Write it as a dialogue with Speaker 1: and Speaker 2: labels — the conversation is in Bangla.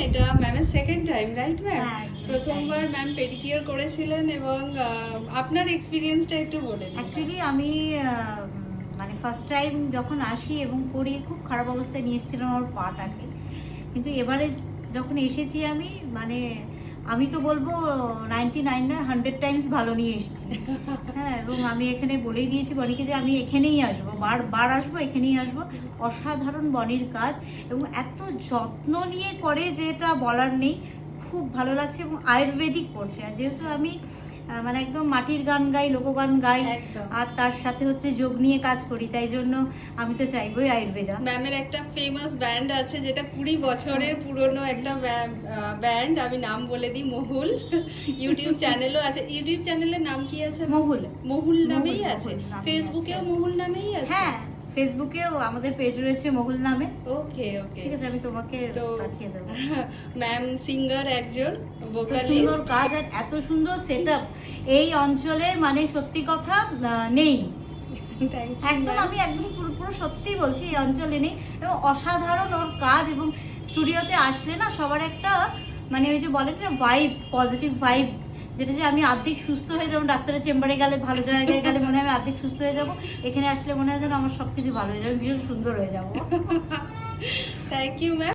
Speaker 1: এটা ম্যামের সেকেন্ড টাইম, রাইট ম্যাম?
Speaker 2: হ্যাঁ,
Speaker 1: প্রথমবার ম্যাম পেডিকিউর করেছিলেন এবং আপনার এক্সপিরিয়েন্সটা একটু বলে দিন।
Speaker 2: অ্যাকচুয়ালি আমি মানে ফার্স্ট টাইম যখন আসি এবং করি খুব খারাপ অবস্থায় নিয়ে এসেছিলাম আমার পাটাকে, কিন্তু এবারে যখন এসেছি আমি মানে আমি তো বলবো 99 না 100 টাইমস ভালো নিয়ে এসেছি। হ্যাঁ, এবং আমি এখানে বলেই দিয়েছি বনিকে যে আমি এখানেই আসবো, বার আসবো, এখানেই আসবো। অসাধারণ বনির কাজ এবং এত যত্ন নিয়ে করে যে এটা বলার নেই, খুব ভালো লাগছে। এবং আয়ুর্বেদিক করছে, আর যেহেতু আমি মানে একদম মাটির গান গাই, লোকগান গাই,
Speaker 1: একদম।
Speaker 2: আর তার সাথে হচ্ছে যোগ নিয়ে কাজ করি, তাই জন্য আমি তো চাইবই আয়ুর্বেদা।
Speaker 1: ম্যামের একটা ফেমাস ব্যান্ড আছে যেটা 20 বছরের পুরনো একটা ব্যান্ড, আমি নাম বলে দিই, মহুল। ইউটিউব চ্যানেলও আছে। ইউটিউব চ্যানেলের নাম কি আছে?
Speaker 2: মহুল।
Speaker 1: মহুল নামেই
Speaker 2: মহুল
Speaker 1: আছে।
Speaker 2: নামেই
Speaker 1: ফেসবুকেও
Speaker 2: আছে।
Speaker 1: মহুল নামেই আছে।
Speaker 2: হ্যাঁ, ফেসবুকেও আমাদের পেজ রয়েছে মহুল নামে।
Speaker 1: ওকে ওকে,
Speaker 2: ঠিক আছে, আমি তোমাকে
Speaker 1: তো
Speaker 2: পাঠিয়ে দেবো।
Speaker 1: ম্যাম সিঙ্গার একজন,
Speaker 2: এত
Speaker 1: ভোকালিস্ট।
Speaker 2: সুন্দর কাজ আর এত সুন্দর সেটআপ এই অঞ্চলে মানে সত্যি কথা নেই। একদম আমি একদম পুরো সত্যি বলছি, এই অঞ্চলে নেই। এবং অসাধারণ ওর কাজ, এবং স্টুডিওতে আসলে না সবার একটা মানে ওই যে বলেন না ভাইবস, পজিটিভ ভাইবস, যেটা যে আমি আর্ধেক সুস্থ হয়ে যাবো। ডাক্তারের চেম্বারে গেলে, ভালো জায়গায় গেলে মনে হয় আমি আর্ধেক সুস্থ হয়ে যাবো, এখানে আসলে মনে হয় যেন আমার সব কিছু ভালো হয়ে যাবে, ভীষণ সুন্দর হয়ে যাবো।
Speaker 1: Thank you ma'am.